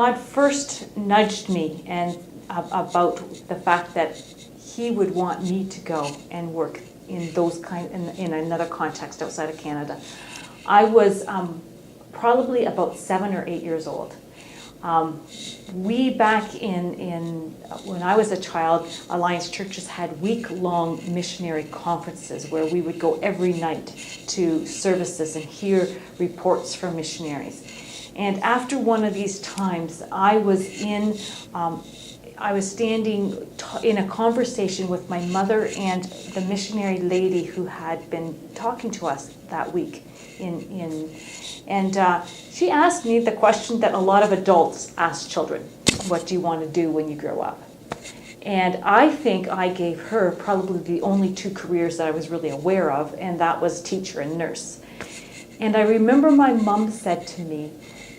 God first nudged me and about the fact that He would want me to go and work in in another context outside of Canada. I was probably about 7 or 8 years old. We back in when I was a child, Alliance churches had week-long missionary conferences where we would go every night to services and hear reports from missionaries. And after one of these times, I was standing in a conversation with my mother and the missionary lady who had been talking to us that week. She asked me the question that a lot of adults ask children: what do you want to do when you grow up? And I think I gave her probably the only two careers that I was really aware of, and that was teacher and nurse. And I remember my mom said to me,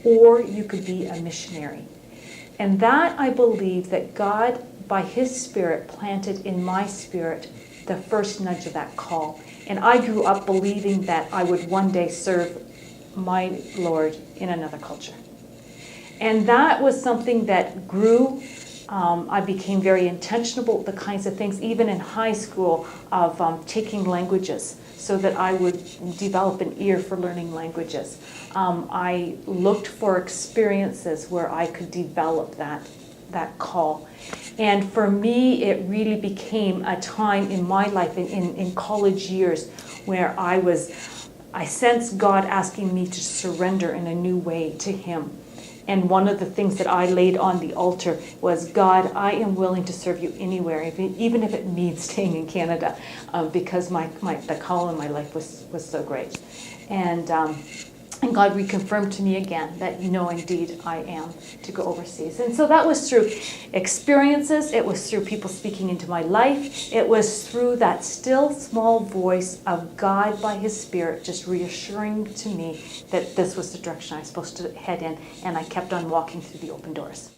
or you could be a missionary. And that, I believe that God, by His Spirit, planted in my spirit the first nudge of that call. And I grew up believing that I would one day serve my Lord in another culture. And that was something that grew. I became very intentional with the kinds of things, even in high school, of taking languages so that I would develop an ear for learning languages. I looked for experiences where I could develop that call. And for me, it really became a time in my life, in college years, where I sensed God asking me to surrender in a new way to Him. And one of the things that I laid on the altar was, God, I am willing to serve you anywhere, even if it means staying in Canada, because the call in my life was so great. And God reconfirmed to me again that, no, indeed, I am to go overseas. And so that was through experiences. It was through people speaking into my life. It was through that still small voice of God by His Spirit just reassuring to me that this was the direction I was supposed to head in. And I kept on walking through the open doors.